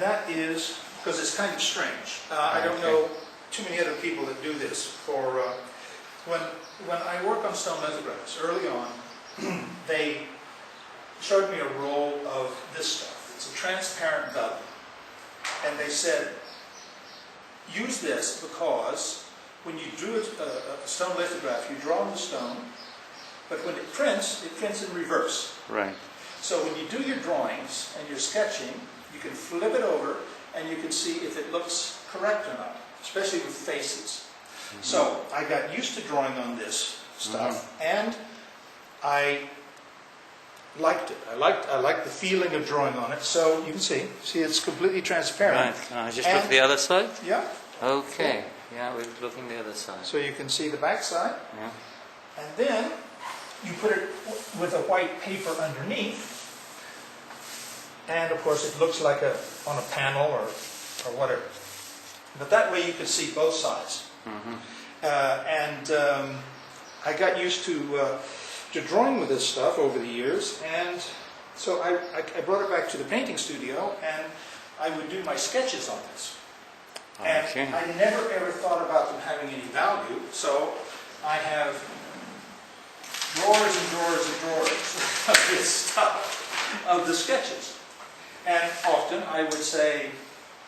that is, because it's kind of strange. I don't know too many other people that do this. When I work on stone lithographs, early on, they showed me a roll of this stuff. It's a transparent vellum. And they said, use this because when you drew a stone lithograph, you draw on the stone, but when it prints in reverse. Right. So when you do your drawings and you're sketching, you can flip it over and you can see if it looks correct or not, especially with faces. Mm-hmm. So I got used to drawing on this stuff, and I liked it. I liked the feeling of drawing on it. So you can see it's completely transparent. Right. Just look the other side? Yeah. Okay. Yeah, we're looking the other side. So you can see the back side. Yeah. And then you put it with a white paper underneath. And of course it looks like on a panel or whatever. But that way you can see both sides. Mm-hmm. I got used to drawing with this stuff over the years, and so I brought it back to the painting studio, and I would do my sketches on this. Okay. And I never ever thought about them having any value, so I have drawers and drawers and drawers of this stuff, of the sketches. And often I would say,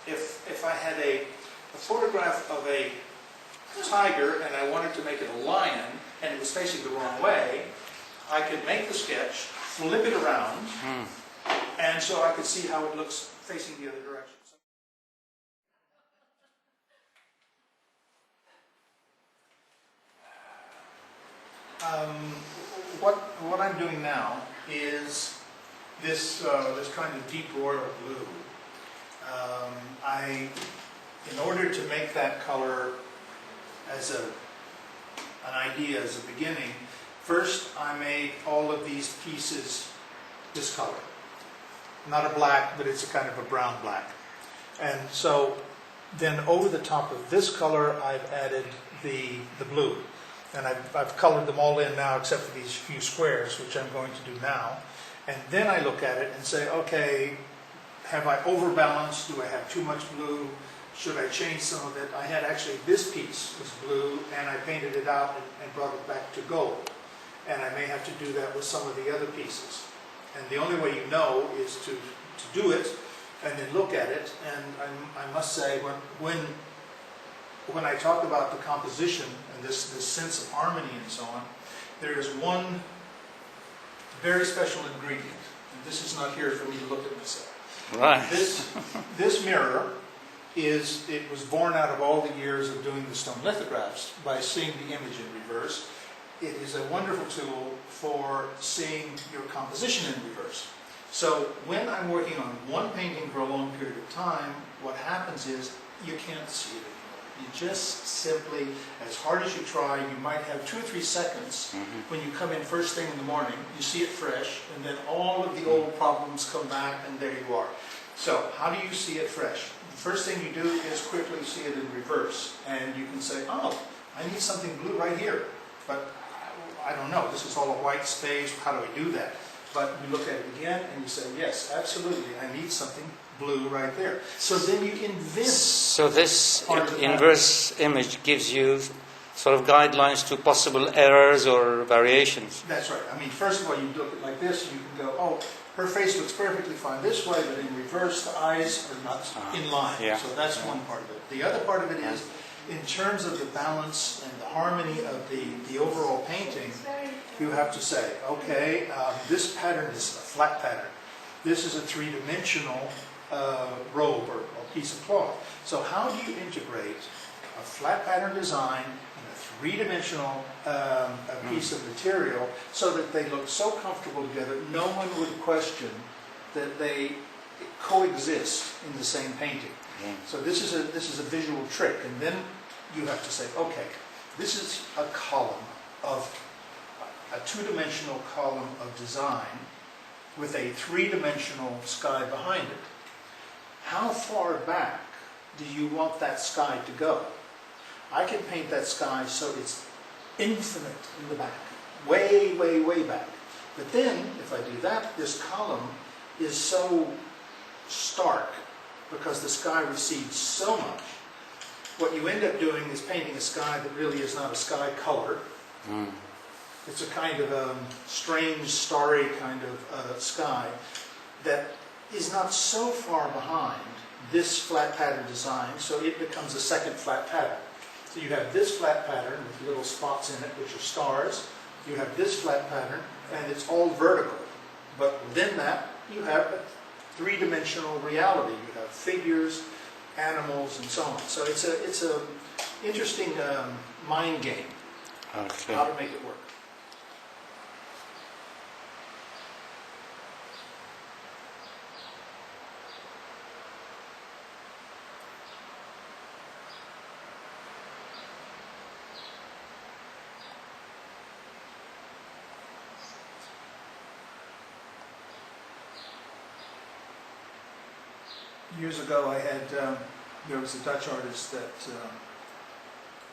if I had a photograph of a tiger and I wanted to make it a lion and it was facing the wrong way, I could make the sketch, flip it around, and so I could see how it looks facing the other direction. What I'm doing now is this kind of deep royal blue. In order to make that color as an idea, as a beginning, first I made all of these pieces this color. Not a black, but it's a kind of a brown black. And so then over the top of this color I've added the blue. And I've colored them all in now except for these few squares, which I'm going to do now. And then I look at it and say, okay, have I overbalanced? Do I have too much blue? Should I change some of it? I had actually, this piece was blue, and I painted it out and brought it back to gold. And I may have to do that with some of the other pieces. And the only way you know is to do it and then look at it. And I must say, when I talk about the composition and this sense of harmony and so on, there is one very special ingredient. And this is not here for me to look at myself. Right. This mirror was born out of all the years of doing the stone lithographs by seeing the image in reverse. It is a wonderful tool for seeing your composition in reverse. So when I'm working on one painting for a long period of time, what happens is you can't see it anymore. You just simply, as hard as you try, you might have 2 or 3 seconds when you come in first thing in the morning, you see it fresh, and then all of the old problems come back, and there you are. So how do you see it fresh? The first thing you do is quickly see it in reverse, and you can say, oh, I need something blue right here, but I don't know, this is all a white space, how do I do that? But you look at it again, and you say, yes, absolutely, I need something blue right there. So then you invent. So this inverse image gives you sort of guidelines to possible errors or variations. That's right. I mean, first of all, you look at it like this, and you can go, oh, her face looks perfectly fine this way, but in reverse, the eyes are not in line. Yeah. So that's one part of it. The other part of it is, in terms of the balance and the harmony of the overall painting, you have to say, okay, this pattern is a flat pattern. This is a 3-dimensional robe or piece of cloth. So how do you integrate a flat pattern design and a 3-dimensional piece of material so that they look so comfortable together, no one would question that they coexist in the same painting. So this is a visual trick, and then you have to say, okay, this is a column of a 2-dimensional column of design with a 3-dimensional sky behind it. How far back do you want that sky to go? I can paint that sky so it's infinite in the back, way, way, way back. But then, if I do that, this column is so stark because the sky recedes so much. What you end up doing is painting a sky that really is not a sky color. Mm. It's a kind of strange, starry kind of sky that is not so far behind this flat pattern design, so it becomes a second flat pattern. So you have this flat pattern with little spots in it, which are stars. You have this flat pattern, and it's all vertical. But within that, you have a three-dimensional reality. You have figures, animals, and so on. So it's a interesting mind game, Okay. how to make it work. Years ago, there was a Dutch artist that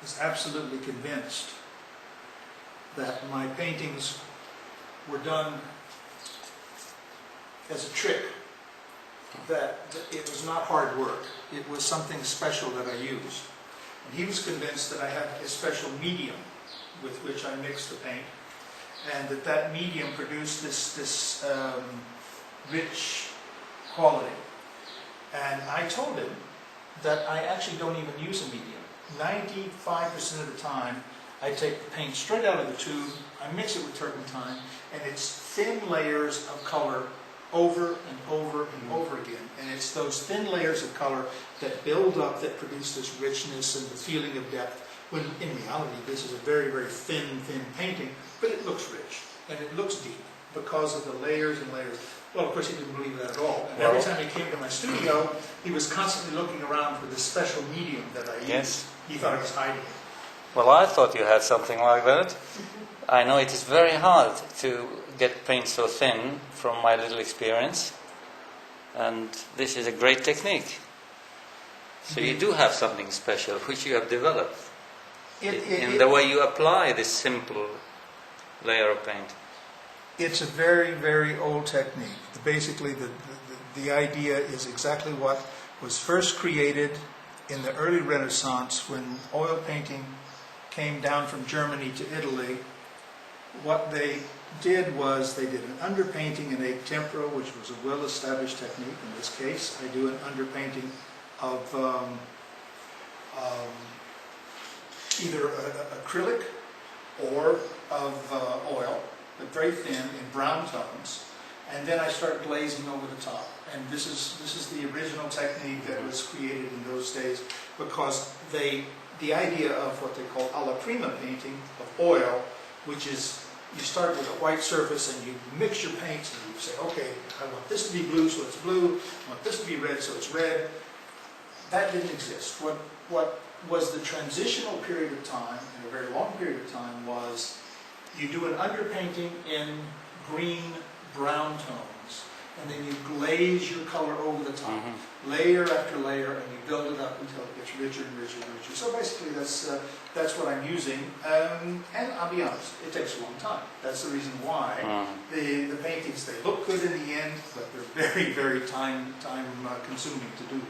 was absolutely convinced that my paintings were done as a trick, that it was not hard work, it was something special that I used. And he was convinced that I had a special medium with which I mixed the paint, and that medium produced this rich quality. And I told him that I actually don't even use a medium. 95% of the time, I take the paint straight out of the tube, I mix it with turpentine, and it's thin layers of color over and over and over again. And it's those thin layers of color that build up, that produce this richness and the feeling of depth, when in reality this is a very, very thin painting, but it looks rich, and it looks deep, because of the layers and layers. Well, of course, he didn't believe that at all. And every time he came to my studio, he was constantly looking around for this special medium that I used. Yes. He thought I was hiding it. Well, I thought you had something like that. I know it is very hard to get paint so thin from my little experience. And this is a great technique. So you do have something special which you have developed in the way you apply this simple layer of paint. It's a very, very old technique. Basically, the idea is exactly what was first created in the early Renaissance when oil painting came down from Germany to Italy. What they did was they did an underpainting in egg tempera, which was a well-established technique. In this case, I do an underpainting of either acrylic or of oil, but very thin in brown tones, and then I start glazing over the top. And this is the original technique that was created in those days, because the idea of what they call alla prima painting of oil, which is you start with a white surface and you mix your paints and you say, okay, I want this to be blue, so it's blue. I want this to be red, so it's red. That didn't exist. What was the transitional period of time, and a very long period of time, was you do an underpainting in green-brown tones, and then you glaze your color over the top, layer after layer, and you build it up until it gets richer and richer and richer. So basically, that's what I'm using, and I'll be honest, it takes a long time. That's the reason why the paintings, they look good in the end, but they're very, very time consuming to do.